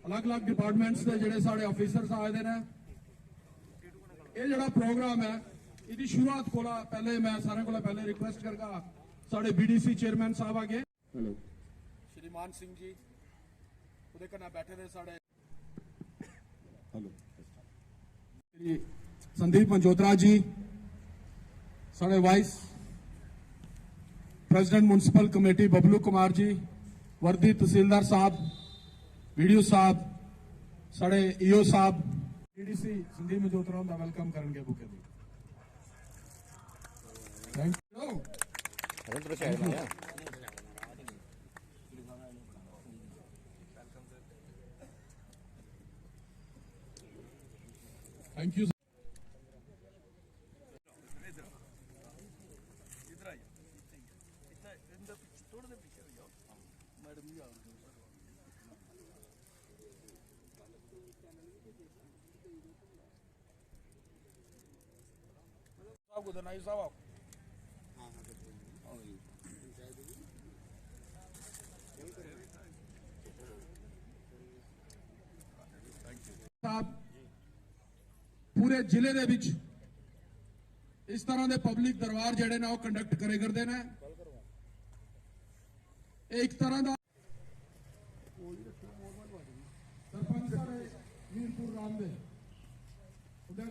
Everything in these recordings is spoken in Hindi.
अलग अलग डिपार्टमेंट्स के जिहड़े साढ़े ऑफिसर्स आए दे ने ये जिहड़ा प्रोग्राम है इसकी शुरुआत को पहले मैं सारे को पहले रिक्वेस्ट करगा साढ़े BDC चेयरमैन साहब आगे श्रीमान सिंह जी उहदे कन्नै बैठे दे साढ़े संदीप मंजोत्रा जी साढ़े vice president municipal committee Bablu Kumar ji वर्दी तहसीलदार साहब वीडियो साहब साढ़े EO साहब DDC संदीप मंजोत्रा का वेलकम करेंगे bouquet the thank you thank you साहब पूरे जिले दे विच इस तरह के पब्लिक दरबार जिहड़े ने कंडक्ट करे करते हैं एक तरह का सरपंच मीरपुर रामदे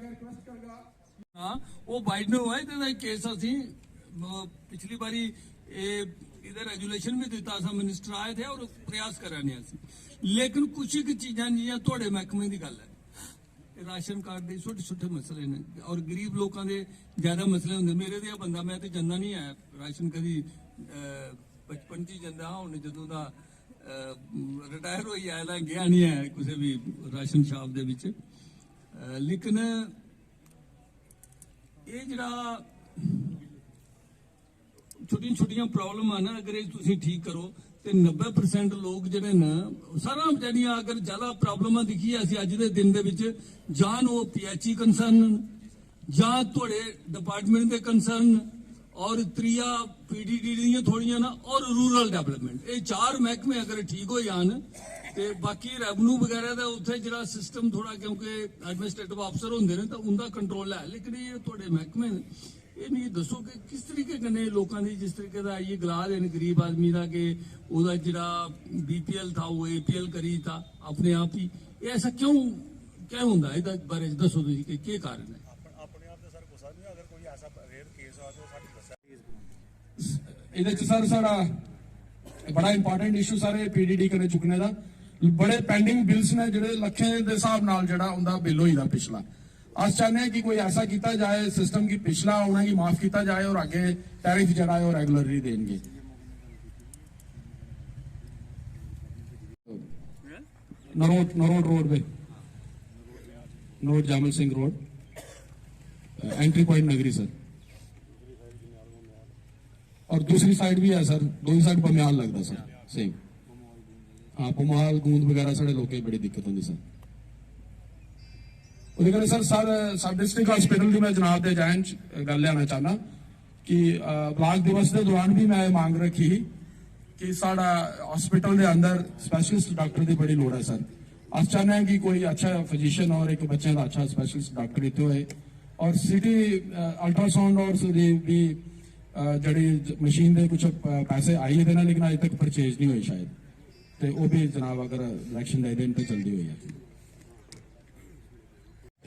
रिक्वेस्ट करगा हाँ वो वाइड में हुआ है तो केस असी पिछली बारी इधर रेजुलेशन भी दिता सा मिनिस्टर आए थे और प्रयास कराने लेकिन कुछ ही चीजा जियां थोड़े महकमे की गल है राशन कार्ड के छोटे छोटे मसले ने और गरीब लोगों के ज्यादा मसले होंगे मेरे दिया बंदा मैं तो जंदा नहीं है राशन कभी बचपन च जंदा हूं जो रिटायर हो आया गया नहीं है किसी भी राशन शॉप के लेकिन ये जरा छोटिया छोटिया प्रॉब्लम है ना अगर ये ठीक करो तो 90% लोग जिहड़े ना सारा जड़ियां अगर ज्यादा प्रॉब्लम दिखी असीं अज दे दिन दे विच जां वो PHE कंसर्न जां थोड़े डिपार्टमेंट के कंसर्न और त्रिया PDD दियां थोड़ियां ना और रूरल डेवलपमेंट ये चार महकमे अगर ठीक हो जान तो बाकी रेवन्यू वगैरह का उत्थे जरा सिस्टम थोड़ा क्योंकि एडमिनिस्ट्रेटिव अफसर होंगे ने तो उनका कंट्रोल है लेकिन ये थोड़े महकमे ये मिगी दसो कि किस तरीके कन्नै लोगों की जिस तरीके का ये गला देन गरीब आदमी का कि वह जरा BPL था वो APL करी था अपने आप ही ये ऐसा क्यों क्या होंगे इहदे बारे दसो तुसीं कि क्या कारण है इहदे च सर साड़ा बड़ा इंपॉर्टेंट इशू सारे PDD कन्नै चुकने का बड़े पेंडिंग बिल्स ने जिहड़े लखें दे हिसाब नाल जिहड़ा उनका बिल होईदा पिछला अस चाहते हैं कि कोई ऐसा किया जाए सिस्टम की पिछला उन्हें माफ किया जाए और आगे टैरिफ जरा है रेगुलरली देंगे नरोड रोड पे नरोड जामल सिंह रोड एंट्री पॉइंट नगरी सर और दूसरी साइड भी है सर दो ही साइड बमियाल लगता सर सेम हाँ पुमाल गूंद वगैरह साढ़े लोगों की बड़ी दिक्कत होती सर सर सब डिस्ट्रिक्ट हॉस्पिटल की मैं जनाब के जहन गल लिया चाहना कि ब्लॉक दिवस के दौरान भी मैं मांग रखी कि साड़ा हॉस्पिटल के अंदर स्पैशलिस्ट डॉक्टर की बड़ी लोड़ है सर अस चाहते हैं कि कोई अच्छा फिजिशियन और एक बच्चे का अच्छा स्पैशलिस्ट डॉक्टर इतने होए और सिटी अल्ट्रासाउंड और भी जड़ी मशीन के कुछ पैसे आई है लेकिन अज तक परचेज नहीं हुई शायद तो वह भी जनाब अगर इलेक्शन दे देन तो जल्दी हुई है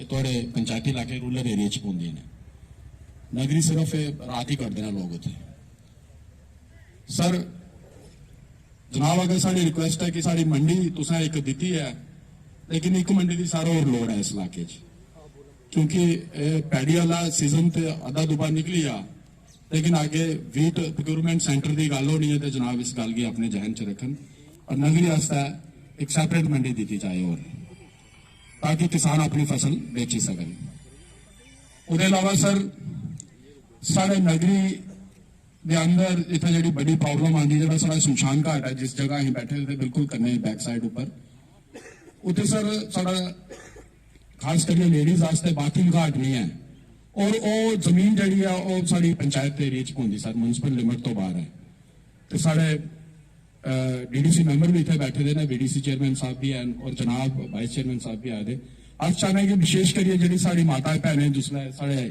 थोड़े पंचायती इलाके रूरल एरिया च पौंदे ने नगरी सिर्फ रात ही करते हैं लोग उत्थे सर जनाब अगर साड़ी रिक्वेस्ट है कि साड़ी मंडी तुसें एक दी है लेकिन एक मंडी की सारा और लोड़ है इस इलाके क्योंकि पैड़ी वाला सीजन तो अद्धा दुबा निकली आ लेकिन आगे वीट प्रोक्योरमेंट सेंटर की गल होनी है तो जनाब इस गल की अपने जहन च रखन और नगरी वास्ते एक सैपरेट मंडी दी जाए और ताकि किसान अपनी फसल बेची सकन उसके अलावा सर साढ़े नगरी के अंदर इतने जी बड़ी प्रॉब्लम आती है जो शमशान घाट है जिस जगह अं बैठे थे बिल्कुल कन्ने बैक साइड उपर उत्थे सर साड़ा खास करके लेडीज वास्ते बाथरूम घाट नहीं है और वो जमीन जी है वो साड़ी पंचायत एरिया च पौंदी सर म्यूनसिपल लिमिट तो बाहर है तो साढ़े डीडीसी मेंबर भी इतने बैठे थे ना, बीडीसी चेयरमैन साहब भी हैं और जनाब वाइस चेयरमैन साहब भी आए थे। अस चाहने कि विशेष करिए जी साड़ी माता भैनें जिसलै साढ़े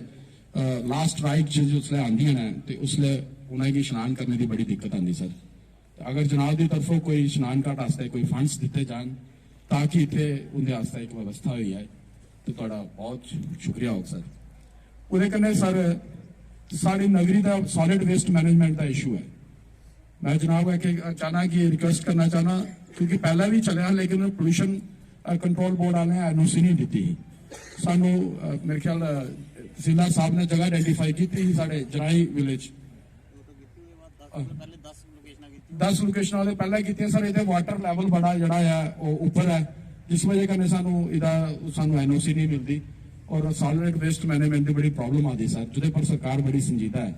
लास्ट राइट जिसलै आंदियां ने तो उसलै उन्हें स्नान करने की बड़ी दिक्कत आती सर। अगर जनाब की तरफों कोई स्नान घाट वास्ते कोई फंड्स दिते जान ताकि इतने उनके वास्ते एक व्यवस्था हुई है तो तुहाडा बहुत शुक्रिया होगा सर। उहदे कन्नै सर साड़ी नगरी का सॉलिड वेस्ट मैनेजमेंट का इशू है। मैं जनाब है कि चाहना कि रिक्वेस्ट करना चाहना क्योंकि पहला भी चलिया लेकिन पोल्यूशन कंट्रोल बोर्ड वाले एनओसी नहीं दी सानू मेरे ख्याल तहसीलदार साहब ने जगह आइडेंटिफाई की थी साढ़े जराई विलेज 10 लोकेशन वाले पहले की सर। ये वाटर लैवल बड़ा जड़ा है वो उपर है जिस वजह कन्नै सानू एनओसी नहीं मिलती और सॉलिड वेस्ट मैनेजमेंट की बड़ी प्रॉब्लम आती सर, जिहदे पर सरकार बड़ी संजीदा है।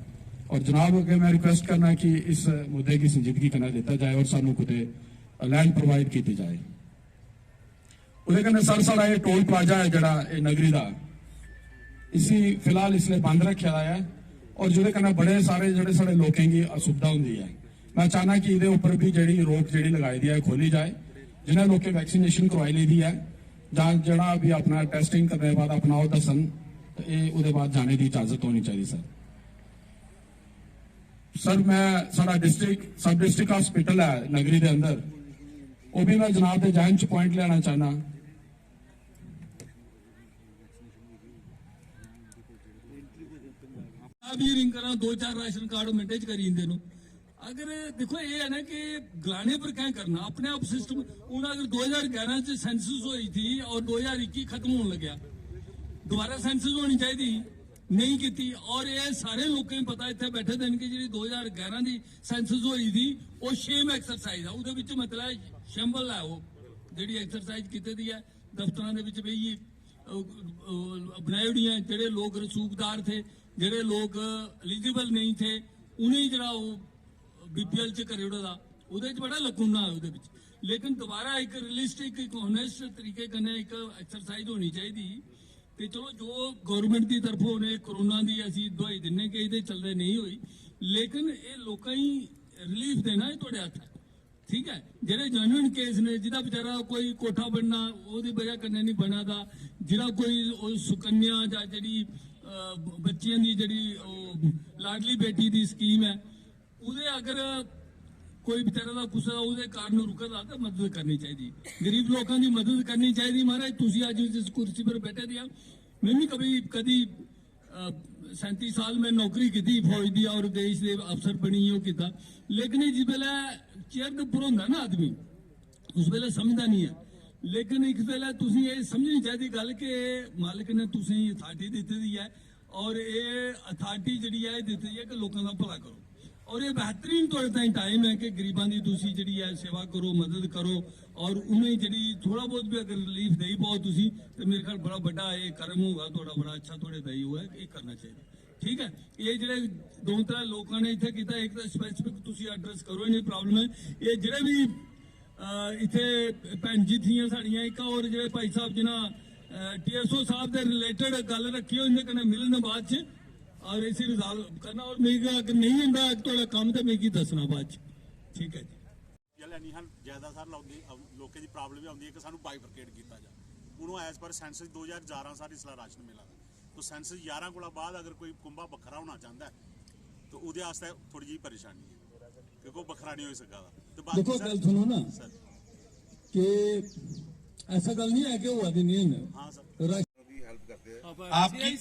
और जनाब अगे मैं रिक्वेस्ट करना कि इस मुद्दे की संजीदगी कन्नै लेता जाए और सानू कुते लैंड प्रोवाइड की जाए। उहदे कन्नै सर साढ़ा ये टोल प्लाजा है जड़ा नगरी का इसी फिलहाल इसलिए बंद रखा है और जिहदे कन्नै बड़े सारे जिहड़े साढ़े लोकें की असुविधा होंदी है। मैं चाहना कि इहदे उपर भी जिहड़ी रोक जिहड़ी लगाई दी है खोली जाए। जिन्हें लोकें वैक्सीनेशन करवाई ली दी है जां जड़ा भी अपना टेस्टिंग करने के बाद अपना वो दसन तो ये उहदे बाद जाने की इजाजत होनी चाहिए सर। सर मैं साढ़ा डिस्ट्रिक्ट सब डिस्ट्रिक्ट हॉस्पिटल है नगरी के अंदर वो भी मैं जनाब के जहन च पॉइंट लेना चाहना। भी रिंग करा 2-4 राशन कार्ड मिनटे च करी दिंदे नु। अगर देखो ये है ना कि गलाने पर क्या करना अपने आप सिस्टम हूँ। अगर 2011 च सेंसस हुई थी और 2021 खत्म होने लग्या दोबारा सेंसस होनी चाहिए नहीं की। और ये सारे लोगों को पता इतने बैठे दिन की जी 2011 की सेंसस हुई थी वो शेम एक्सरसाइज है वो मतलब शैम्बल है वो जी एक्सरसाइज की है दफ्तर के भी बनाई हुई है। जोड़े लोग रसूखदार थे जोड़े लोग एलिजिबल नहीं थे उन्हें जरा बीपीएल च करी ओड़ा वो बड़ा लकूना है वो। लेकिन दोबारा एक रियलिस्टिक एक ऑनेस्ट तरीके कन्नै एक एक्सरसाइज होनी चाहिए। तो चलो जो गौरमेंट की तरफों ने कोरोना की असी दवाई दिने कि ये चलते नहीं हुई लेकिन ये लोग ही रिलीफ देना ये थोड़े हथ है। ठीक है जेडे जेन्युइन केस ने जिदा बेचारा कोई कोठा बनना वो वजह कन्नै नहीं बना था जिहड़ा कोई सुकन्या जां जिहड़ी बच्चियां दी जिहड़ी लाडली बेटी की स्कीम है उहदे अगर कोई बेचारा का कुछ उसके कारण रुकदा तो मदद करनी चाहिए। गरीब लोगों की मदद करनी चाहिए। महाराज तुसी अज इस कुर्सी पर बैठे दिया मैं भी कभी 37 साल में नौकरी की फौज दी और देश के अफसर बनी हो किया लेकिन जिस वेले चेयर के उपर होंदा ना आदमी उस वेले समझदा नहीं है। लेकिन एक वेले तुसी ये समझनी चाहिए गल कि मालिक ने तुसी अथॉरिटी दी दी है और ये अथॉरिटी जिहड़ी है दी है कि लोगों का भला करो और ये बेहतरीन थोड़े ताईं टाइम है कि गरीबां दी तुसी जिहड़ी है सेवा करो मदद करो और उन्हें जिहड़ी थोड़ा बहुत भी अगर रिलीफ दे पाओ तुसी तो मेरे ख्याल बड़ा बड़ा ये कर्म होगा थोड़ा बड़ा अच्छा थोड़े दई हुआ है ये करना चाहिए। ठीक है ये जिहड़े 2-3 लोगों ने इत्थे कीता एक तो स्पेसिफिक तुसी एड्रेस करो इन्हें प्रॉब्लम है ये जिहड़े भी इत्थे भैन जी थियां साड़ियां एक और जिहड़े भाई साहब जिन्हां टीएसओ साहब दे रिलेटेड गल रखी हो इन्हें कन्नै मिलन बाद च और इसे रिजॉल्व करना और मेरे अगर नहीं होंदा थोड़ा काम तो मैं दसना बाद च। ठीक है जी नहीं हम ज्यादा सर लोगों की प्रॉब्लम भी आती है कि सानू बाइफरकेट किया जाए उन्होंने एज पर सेंसस 2011 सारी इसला राशन मिला तो सेंसस 11 को बाद अगर कोई कुंभा बखरा होना चाहता है तो वो थोड़ी जी परेशानी है क्योंकि वो बखरा नहीं हो सकता। तो देखो गल सुनो ना कि ऐसा गल नहीं है कि हुआ भी नहीं है। हाँ सर आपकी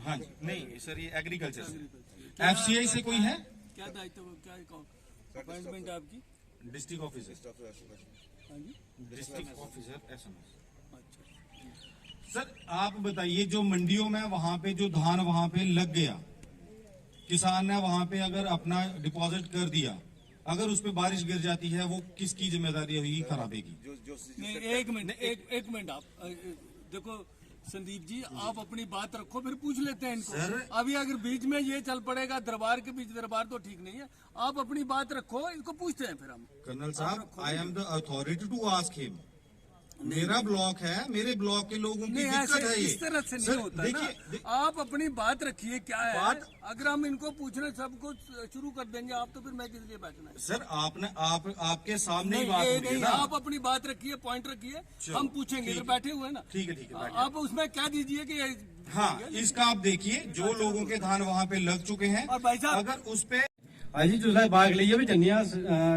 हाँ नहीं सर ये एग्रीकल्चर से एफसीआई से कोई है क्या दायित्व क्या अपॉइंटमेंट आपकी district officer district officer SMS. Sir आप बताइए जो मंडियों में वहां पे जो धान वहां पे लग गया किसान ने वहां पे अगर अपना डिपॉजिट कर दिया अगर उस पर बारिश गिर जाती है वो किसकी जिम्मेदारी होगी खराबे की। एक मिनट आप देखो संदीप जी आप अपनी बात रखो फिर पूछ लेते हैं इनको। अभी अगर बीच में ये चल पड़ेगा दरबार के बीच दरबार तो ठीक नहीं है आप अपनी बात रखो इनको पूछते हैं फिर हम। कर्नल साहब I am the authority to ask him मेरा ब्लॉक है, मेरे ब्लॉक के लोगों की नहीं, दिक्कत ऐसे है ये। इस तरह से नहीं सर, होता देखिए, ना। आप अपनी बात रखिए क्या है। बात- अगर हम इनको पूछने सब कुछ शुरू कर देंगे आप, तो फिर मैं किस लिए बैठना है? सर आपके सामने ही नहीं, बात ये हो रही है नहीं, ना। आप अपनी बात रखिए, पॉइंट रखिए, चलो, हम पूछेंगे। ठीक इधर है। बैठे हुए हैं ना। ठीक है, बैठिए। आप उसमें क्या दीजिए कि हाँ, इसका आप देखिए जो लोगों के धान वहाँ पे लग चुके हैं, और भाई साहब- अगर उस पे अजी जिसलै बाग लेइयै भी जन्ने आं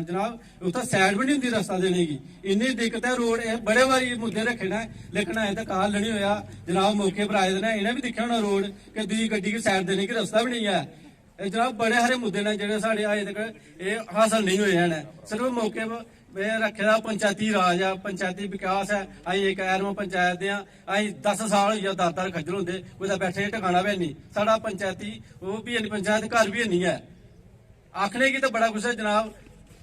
जनाब उत्थै साइड भी नहीं होंदी रस्ता देने की, इन्नी दिक्कत है। रोड बड़े बारी मुद्दे रखे न, लेकिन अजें तक हल नहीं होया। जनाब मौके पर आए दे ने, इन्हें भी दिक्खेआ होना रोड कि दूई गड्डी की साइड देने की रस्ता भी नहीं है। एह् जनाब बड़े सारे मुद्दे ने जेह्ड़े साढ़े अजें तक एह् हासल नहीं होए हैन। सिर्फ मौके पर में रखे दा पंचायती राज है, पंचायती विकास है। अं एक ऐरम पंचायत दे अं 10 साल होई दर खज्जल होंदे, कुदै बैठे ठिकाना भी नहीं। साढ़ा पंचायती ओह् भी हैनी, पंचायत घर भी हैनी है। आखने की तो बड़ा कुछ है जनाब,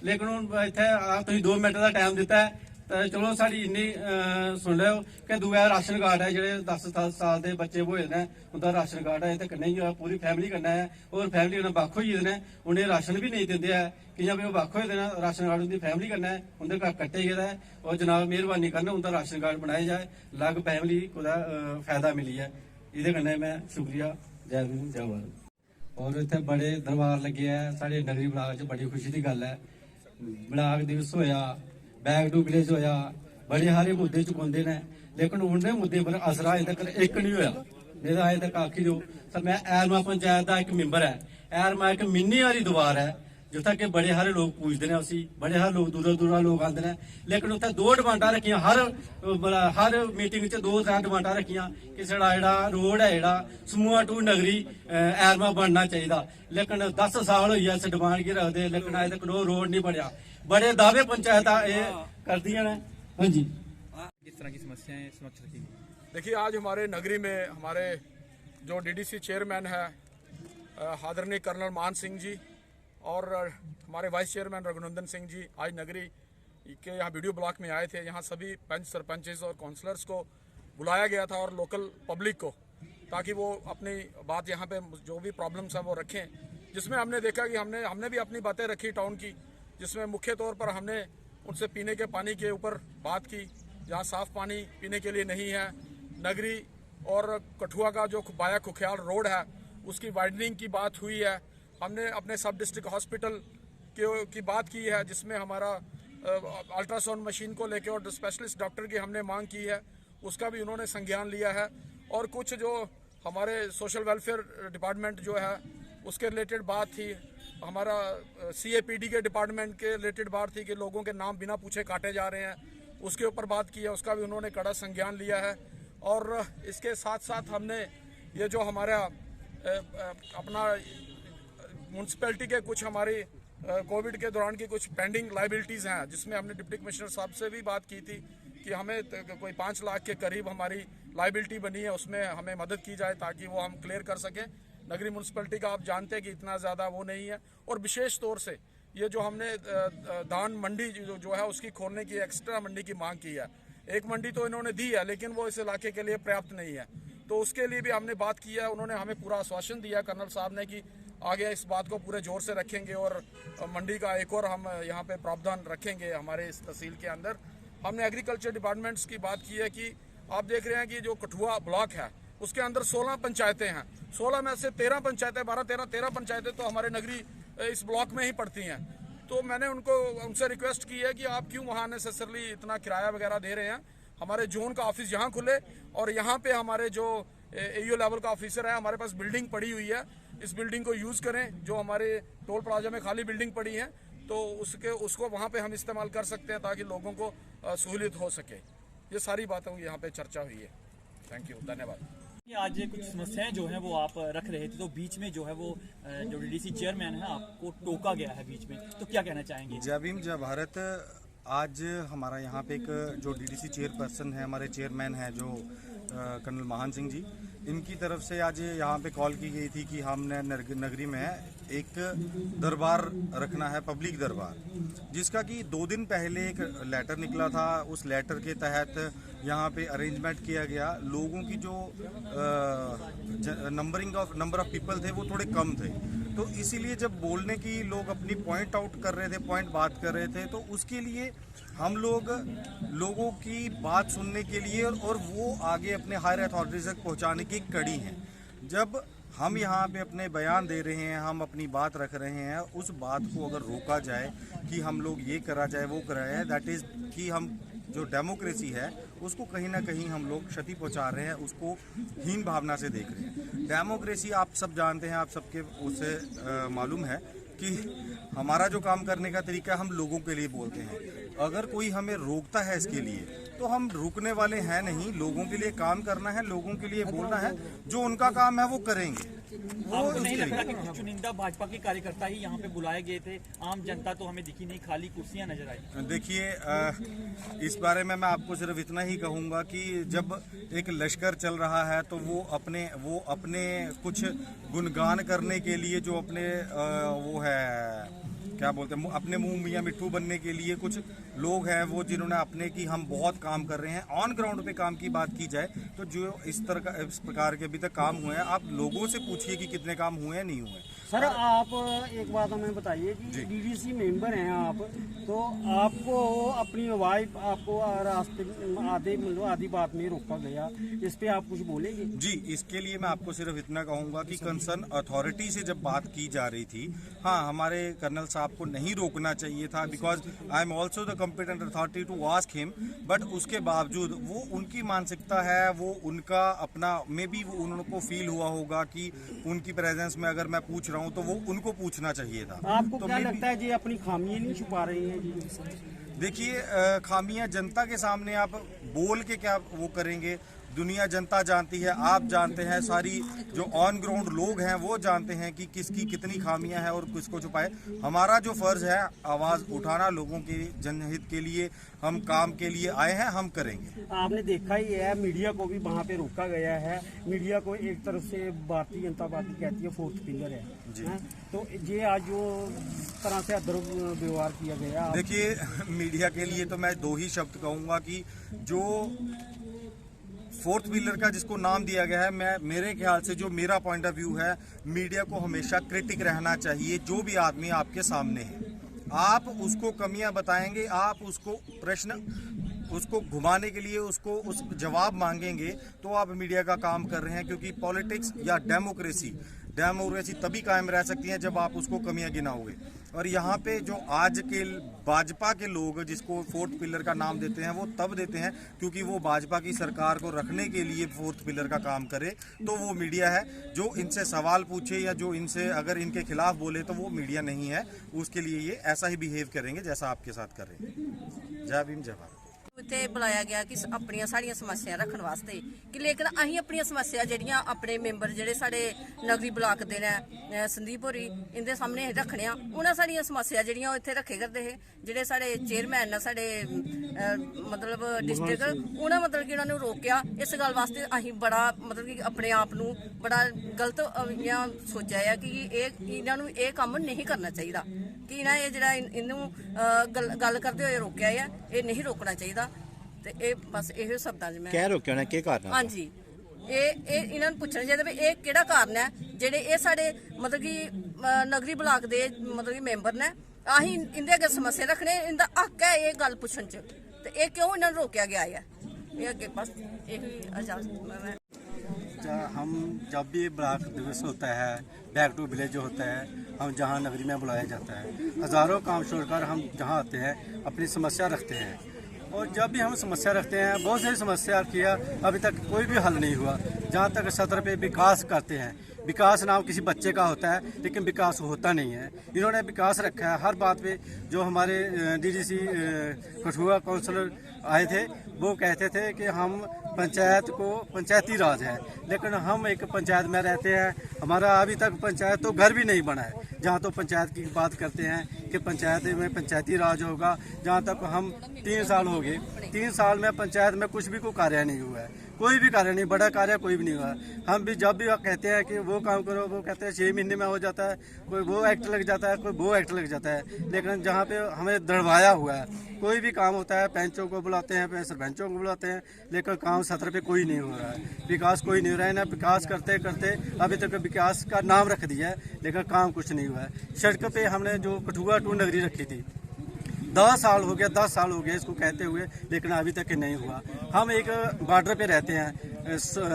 लेकिन हूँ इतने तुम 2 मिनट का टाइम दिता है तो चलो साड़ी इन्नी सुन लो कि दूआ राशन कार्ड है जेह्ड़े 10 साल के बच्चे होए ने, उनका राशन कार्ड है, कन्नै ही पूरी फैमिली कन्नै है, और फैमिली कन्नै बक्ख होई गेदे ने, उन्हें राशन भी नहीं दिंदे है। कियां भी बक्ख होए दे ने, राशन कार्ड उनकी फैमिली कन्नै उंदे घर कट्टे गेदा है। और जनाब मेहरबानी करन उनका राशन कार्ड बनाया जाए, अलग फैमिली कुदै फायदा मिली है। इहदे कन्नै मैं शुक्रिया, जय भीम जय भारत। और इतने बड़े दरबार लगे है साढ़े नगरी ब्लाक च, बड़ी खुशी की गल है। ब्लाक दिवस होया, बैक टू विलेज होया, बड़े सारे मुद्दे चुकाते ने, लेकिन उन्हें मुद्दे पर असर अजें तक एक नहीं होया। नहीं तो अजें तक आखी दो सर, मैं ऐरमा पंचायत का एक मैंबर है। ऐरमा एक मिनी वाली दीवार है जिथे कि बड़े सारे लोग पूजते हैं उसी, बड़े सारे लोग दूर दूर लोग आते हैं। लेकिन उत्थे 2 डिमांडा रखियां, हर मीटिंग च 2-3 डिमांडा रखियां कि साढ़ा जेहड़ा रोड है जेहड़ा समूह टू नगरी ऐरमा बनना चाहिए। लेकिन 10 साल होई इस डिमांड की रखते, लेकिन अजे तक रोड नहीं बनया। बड़े दावे पंचायत करदियां ने। हाँ जी, किस तरह की समस्याएं समक्ष रखी गई? देखिए, आज हमारे नगरी में हमारे जो डीडीसी चेयरमैन है आदरणीय कर्नल मान सिंह जी और हमारे वाइस चेयरमैन रघुनंदन सिंह जी आज नगरी के यहाँ वीडियो ब्लॉक में आए थे। यहाँ सभी पंच सरपंचेस और काउंसलर्स को बुलाया गया था और लोकल पब्लिक को, ताकि वो अपनी बात यहाँ पे जो भी प्रॉब्लम्स हैं वो रखें। जिसमें हमने देखा कि हमने भी अपनी बातें रखी टाउन की, जिसमें मुख्य तौर पर हमने उनसे पीने के पानी के ऊपर बात की, जहाँ साफ़ पानी पीने के लिए नहीं है। नगरी और कठुआ का जो बाया खुख्याल रोड है उसकी वाइडनिंग की बात हुई है। हमने अपने सब डिस्ट्रिक्ट हॉस्पिटल की बात की है, जिसमें हमारा अल्ट्रासाउंड मशीन को लेकर और स्पेशलिस्ट डॉक्टर की हमने मांग की है, उसका भी उन्होंने संज्ञान लिया है। और कुछ जो हमारे सोशल वेलफेयर डिपार्टमेंट जो है उसके रिलेटेड बात थी, हमारा CAPD के डिपार्टमेंट के रिलेटेड बात थी कि लोगों के नाम बिना पूछे काटे जा रहे हैं, उसके ऊपर बात की है, उसका भी उन्होंने कड़ा संज्ञान लिया है। और इसके साथ साथ हमने ये जो हमारा अपना म्यूनसिपैलिटी के कुछ हमारी कोविड के दौरान की कुछ पेंडिंग लाइबिलिटीज़ हैं, जिसमें हमने डिप्टी कमिश्नर साहब से भी बात की थी कि हमें कोई 5 लाख के करीब हमारी लाइबिलिटी बनी है, उसमें हमें मदद की जाए ताकि वो हम क्लियर कर सकें। नगरी म्यूनसिपैलिटी का आप जानते हैं कि इतना ज़्यादा वो नहीं है। और विशेष तौर से ये जो हमने धान मंडी जो है उसकी खोलने की एक्स्ट्रा मंडी की मांग की है। एक मंडी तो इन्होंने दी है, लेकिन वो इस इलाके के लिए पर्याप्त नहीं है, तो उसके लिए भी हमने बात की है। उन्होंने हमें पूरा आश्वासन दिया कर्नल साहब ने कि आगे इस बात को पूरे जोर से रखेंगे और मंडी का एक और हम यहाँ पे प्रावधान रखेंगे हमारे इस तहसील के अंदर। हमने एग्रीकल्चर डिपार्टमेंट्स की बात की है कि आप देख रहे हैं कि जो कठुआ ब्लॉक है उसके अंदर 16 पंचायतें हैं। 16 में से 13 पंचायतें 13 पंचायतें तो हमारे नगरी इस ब्लॉक में ही पड़ती हैं। तो मैंने उनसे रिक्वेस्ट की है कि आप क्यों वहाँ नेसेसरली इतना किराया वगैरह दे रहे हैं। हमारे जोन का ऑफिस यहाँ खुले और यहाँ पे हमारे जो AEO लेवल का ऑफिसर है, हमारे पास बिल्डिंग पड़ी हुई है, इस बिल्डिंग को यूज़ करें। जो हमारे टोल प्लाजा में खाली बिल्डिंग पड़ी है तो उसको वहाँ पे हम इस्तेमाल कर सकते हैं ताकि लोगों को सहूलियत हो सके। ये सारी बातों की यहाँ पे चर्चा हुई है। थैंक यू, धन्यवाद। आज कुछ समस्याएं जो है वो आप रख रहे थे, तो बीच में जो है वो जो डीडीसी चेयरमैन है आपको टोका गया है बीच में, तो क्या कहना चाहेंगे? जय भीम जय भारत। आज हमारा यहाँ पे एक जो डीडीसी चेयरपर्सन है, हमारे चेयरमैन है जो कर्नल महान सिंह जी, इनकी तरफ से आज यहाँ पे कॉल की गई थी कि हमने नगरी में एक दरबार रखना है, पब्लिक दरबार, जिसका कि 2 दिन पहले एक लेटर निकला था। उस लेटर के तहत यहाँ पे अरेंजमेंट किया गया। लोगों की जो नंबर ऑफ पीपल थे वो थोड़े कम थे, तो इसीलिए जब बोलने की लोग अपनी पॉइंट आउट कर रहे थे, पॉइंट बात कर रहे थे, तो उसके लिए हम लोग लोगों की बात सुनने के लिए और वो आगे अपने हायर अथॉरिटीज तक पहुंचाने की कड़ी है। जब हम यहाँ पे अपने बयान दे रहे हैं, हम अपनी बात रख रहे हैं, उस बात को अगर रोका जाए कि हम लोग ये करा जाए वो करा जाए, दैट इज़ कि हम जो डेमोक्रेसी है उसको कहीं ना कहीं हम लोग क्षति पहुंचा रहे हैं, उसको हीन भावना से देख रहे हैं। डेमोक्रेसी आप सब जानते हैं, आप सबके उससे मालूम है कि हमारा जो काम करने का तरीका हम लोगों के लिए बोलते हैं। अगर कोई हमें रोकता है इसके लिए तो हम रुकने वाले हैं नहीं। लोगों के लिए काम करना है, लोगों के लिए बोलना है, जो उनका काम है वो करेंगे। वो आपको नहीं उसके लगता लिए। कि चुनिंदा भाजपा के कार्यकर्ता ही यहाँ पे बुलाए गए थे? आम जनता तो हमें दिखी नहीं, खाली कुर्सियां नजर आई। देखिए, इस बारे में मैं आपको सिर्फ इतना ही कहूँगा कि जब एक लश्कर चल रहा है तो वो अपने कुछ गुणगान करने के लिए जो अपने वो है क्या बोलते हैं, अपने मुंह मियाँ मिट्ठू बनने के लिए कुछ लोग हैं वो जिन्होंने अपने की हम बहुत काम कर रहे हैं। ऑन ग्राउंड पे काम की बात की जाए तो जो इस प्रकार के अभी तक काम हुए हैं, आप लोगों से पूछिए कि कितने काम हुए हैं, नहीं हुए। सर आप एक बात हमें बताइए कि डीडीसी मेंबर हैं आप, तो आपको अपनी आवाज़ आपको रास्ते आधी बात में रोका गया, इस पे आप कुछ बोलेंगे? जी, इसके लिए मैं आपको सिर्फ इतना कहूँगा कि कंसर्न अथॉरिटी से जब बात की जा रही थी, हाँ, हमारे कर्नल साहब को नहीं रोकना चाहिए था, because I am also the competent authority to ask him, but उसके बावजूद वो उनकी मानसिकता है, वो उनका अपना मे बी वो उनको फील हुआ होगा कि उनकी प्रेजेंस में अगर मैं पूछ रहा हूँ तो वो उनको पूछना चाहिए था। आपको तो क्या लगता है जी अपनी खामियां नहीं छुपा रही हैं जी? देखिए, खामियां जनता के सामने आप बोल के क्या वो करेंगे? दुनिया जनता जानती है, आप जानते हैं, सारी जो ऑन ग्राउंड लोग हैं वो जानते हैं कि किसकी कितनी खामियां हैं और किसको छुपाए। हमारा जो फर्ज है आवाज़ उठाना, लोगों के जनहित के लिए हम काम के लिए आए हैं, हम करेंगे। आपने देखा ही है, मीडिया को भी वहाँ पे रोका गया है। मीडिया को एक तरफ से भारतीय जनता पार्टी कहती है फोर्थ पिलर है, तो ये आज जो तरह से दुर्व्यवहार किया गया। देखिए, मीडिया के लिए तो मैं दो ही शब्द कहूँगा कि जो फोर्थ पिलर का जिसको नाम दिया गया है, मेरे ख्याल से जो मेरा पॉइंट ऑफ व्यू है, मीडिया को हमेशा क्रिटिक रहना चाहिए। जो भी आदमी आपके सामने है, आप उसको कमियां बताएंगे, आप उसको प्रश्न उसको घुमाने के लिए उसको उस जवाब मांगेंगे तो आप मीडिया का काम कर रहे हैं, क्योंकि पॉलिटिक्स या डेमोक्रेसी तभी कायम रह सकती है जब आप उसको कमियां गिनाओगे। और यहाँ पे जो आज के भाजपा के लोग जिसको फोर्थ पिलर का नाम देते हैं, वो तब देते हैं क्योंकि वो भाजपा की सरकार को रखने के लिए फोर्थ पिलर का काम करे, तो वो मीडिया है। जो इनसे सवाल पूछे या जो इनसे अगर इनके खिलाफ बोले तो वो मीडिया नहीं है। उसके लिए ये ऐसा ही बिहेव करेंगे जैसा आपके साथ कर रहे हैं। जय भीम, जय भारत। ਇੱਥੇ ਬੁਲਾਇਆ ਗਿਆ ਕਿ ਆਪਣੀਆਂ ਸਾਰੀਆਂ ਸਮੱਸਿਆ ਰੱਖਣ ਵਾਸਤੇ, ਕਿ ਲੇਕਿਨ ਅਸੀਂ ਆਪਣੀਆਂ ਸਮੱਸਿਆ ਜਿਹੜੀਆਂ ਆਪਣੇ ਮੈਂਬਰ ਜਿਹੜੇ ਸਾਡੇ ਨਗਰੀ ਬਲਾਕ ਦੇ ਨੇ ਸੰਦੀਪ ਹੋਰੀ ਇਹਦੇ ਸਾਹਮਣੇ ਰੱਖਣੇ ਆ। ਉਹਨਾਂ ਸਾਡੀਆਂ ਸਮੱਸਿਆ ਜਿਹੜੀਆਂ ਉਹ ਇੱਥੇ ਰੱਖੇ ਕਰਦੇ ਹੈ। ਜਿਹੜੇ ਸਾਡੇ ਚੇਅਰਮੈਨ ਨੇ ਸਾਡੇ ਮਤਲਬ ਡਿਸਟ੍ਰਿਕਟ, ਉਹਨਾਂ ਮਤਲਬ ਕਿ ਉਹਨਾਂ ਨੂੰ ਰੋਕਿਆ। ਇਸ ਗੱਲ ਵਾਸਤੇ ਅਸੀਂ ਬੜਾ ਮਤਲਬ ਕਿ ਆਪਣੇ ਆਪ ਨੂੰ ਬੜਾ ਗਲਤ ਸੋਚਿਆ ਹੈ ਕਿ ਇਹਨਾਂ ਨੂੰ ਇਹ ਕੰਮ ਨਹੀਂ ਕਰਨਾ ਚਾਹੀਦਾ, ਕਿ ਇਹਨਾਂ ਇਹ ਜਿਹੜਾ ਇਹਨੂੰ ਗੱਲ ਕਰਦੇ ਹੋਏ ਰੋਕਿਆ ਹੈ, ਇਹ ਨਹੀਂ ਰੋਕਣਾ ਚਾਹੀਦਾ। ਤੇ ਇਹ ਬਸ ਇਹੋ ਸ਼ਬਦਾਂ 'ਚ ਮੈਂ ਕਹਿ ਰੋਕਿਆ ਨਾ ਕੀ ਕਾਰਨ? ਹਾਂਜੀ, ਇਹ ਇਹਨਾਂ ਨੂੰ ਪੁੱਛਣਾ ਚਾਹੀਦਾ ਵੀ ਇਹ ਕਿਹੜਾ ਕਾਰਨ ਹੈ ਜਿਹੜੇ ਇਹ ਸਾਡੇ ਮਤਲਬ ਕਿ ਨਗਰੀ ਬਲਾਕ ਦੇ ਮਤਲਬ ਕਿ ਮੈਂਬਰ ਨੇ। ਅਸੀਂ ਇਹਦੇ ਅੱਗੇ ਸਮੱਸਿਆ ਰੱਖਣੇ, ਇਹਦਾ ਹੱਕ ਹੈ ਇਹ ਗੱਲ ਪੁੱਛਣ 'ਚ, ਤੇ ਇਹ ਕਿਉਂ ਇਹਨਾਂ ਨੂੰ ਰੋਕਿਆ ਗਿਆ ਹੈ? ਇਹ ਅੱਗੇ ਬਸ ਇਹੀ ਇਜਾਜ਼ਤ। हम जब भी ब्लॉक दिवस होता है, बैक टू विलेज जो होता है, हम जहाँ नगरी में बुलाया जाता है, हज़ारों काम छोड़कर हम जहाँ आते हैं अपनी समस्या रखते हैं। और जब भी हम समस्या रखते हैं, बहुत सारी समस्या किया, अभी तक कोई भी हल नहीं हुआ। जहाँ तक सदर पे विकास करते हैं, विकास नाम किसी बच्चे का होता है लेकिन विकास होता नहीं है। इन्होंने विकास रखा है हर बात पे। जो हमारे डीडीसी कठुआ काउंसलर आए थे वो कहते थे कि हम पंचायत को पंचायती राज है, लेकिन हम एक पंचायत में रहते हैं, हमारा अभी तक पंचायत तो घर भी नहीं बना है। जहाँ तो पंचायत की बात करते हैं कि पंचायत में पंचायती राज होगा, जहाँ तक हम 3 साल हो गए, 3 साल में पंचायत में कुछ भी कोई कार्य नहीं हुआ है, कोई भी कार्य नहीं, बड़ा कार्य कोई भी नहीं हुआ। हम भी जब भी कहते हैं कि वो काम करो, वो कहते हैं 6 महीने में हो जाता है, कोई वो एक्ट लग जाता है, कोई वो एक्ट लग जाता है। लेकिन जहाँ पे हमें दड़वाया हुआ है, कोई भी काम होता है, पंचों को बुलाते हैं, फिर सरपंचों को बुलाते हैं, लेकिन काम सत्र पे कोई नहीं हो रहा है, विकास कोई नहीं हो रहा है ना। विकास करते करते अभी तक विकास का नाम रख दिया है, लेकिन काम कुछ नहीं हुआ है। सड़क पे हमने जो कठुआ टू नगरी रखी थी, 10 साल हो गया इसको कहते हुए, लेकिन अभी तक नहीं हुआ। हम एक बॉर्डर पे रहते हैं,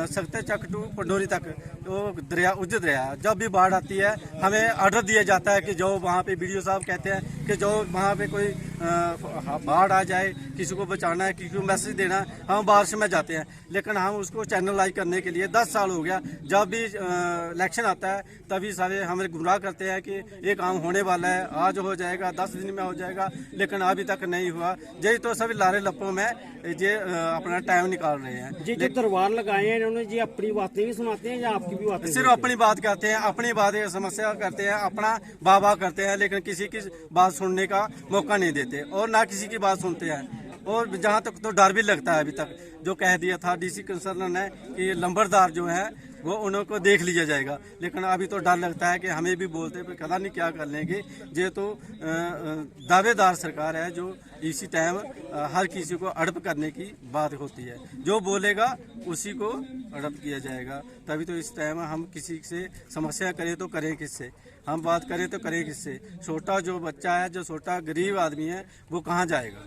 सख्ते चक टू पंडोरी तक, तो दरिया उज्ज दरिया, जब भी बाढ़ आती है हमें ऑर्डर दिया जाता है कि जो वहाँ पे BDO साहब कहते हैं कि जो वहाँ पे कोई बाढ़ आ जाए, किसी को बचाना है, किसी को मैसेज देना है, हम बारिश में जाते हैं, लेकिन हम उसको चैनलाइज करने के लिए 10 साल हो गया। जब भी इलेक्शन आता है तभी सारे हमें गुमराह करते हैं कि ये काम होने वाला है, आज हो जाएगा, 10 दिन में हो जाएगा, लेकिन अभी तक नहीं हुआ। यही तो सभी लारे लप्पों में ये अपना टाइम निकाल रहे हैं। जी जो दरबार लगाए हैं इन्होंने, जी अपनी बातें भी सुनाते हैं या आपकी भी बातें? सिर्फ अपनी बात कहते हैं, अपनी बात समस्या करते हैं, अपना वाह करते हैं, लेकिन किसी की बात सुनने का मौका नहीं देते और ना किसी की बात सुनते हैं। और जहाँ तक तो डर भी लगता है, अभी तक जो कह दिया था DC कंसर्न ने कि लंबरदार जो है वो उनको देख लिया जाएगा, लेकिन अभी तो डर लगता है कि हमें भी बोलते पे पता नहीं क्या कर लेंगे। ये तो दावेदार सरकार है जो इसी टाइम हर किसी को अड़प करने की बात होती है, जो बोलेगा उसी को अड़प किया जाएगा। तभी तो इस टाइम हम किसी से समस्या करें तो करें किससे, हम बात करें तो करें किससे। छोटा जो बच्चा है, जो छोटा गरीब आदमी है, वो कहाँ जाएगा।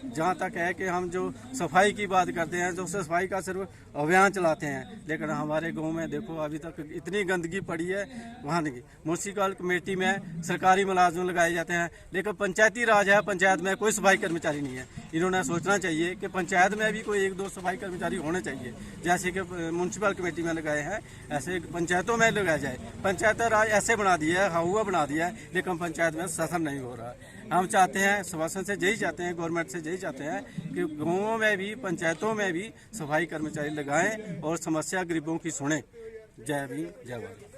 जहाँ तक है कि हम जो सफाई की बात करते हैं, जो सफाई का सिर्फ अभियान चलाते हैं, लेकिन हमारे गांव में देखो अभी तक इतनी गंदगी पड़ी है। वहाँ नहीं, म्यूनसिपल कमेटी में सरकारी मुलाजिम लगाए जाते हैं, लेकिन पंचायती राज है, पंचायत में कोई सफाई कर्मचारी नहीं है। इन्होंने सोचना चाहिए कि पंचायत में भी कोई 1-2 सफाई कर्मचारी होने चाहिए, जैसे कि म्यूनसिपल कमेटी में लगाए हैं, ऐसे पंचायतों में लगाया जाए। पंचायत राज ऐसे बना दिया है, हुआ बना दिया है, लेकिन पंचायत में शासन नहीं हो रहा है। हम चाहते हैं, शासन से यही चाहते हैं, गवर्नमेंट से यही चाहते हैं कि गाँवों में भी, पंचायतों में भी सफाई कर्मचारी लगाएं और समस्या गरीबों की सुने। जय भीम, जय भारत।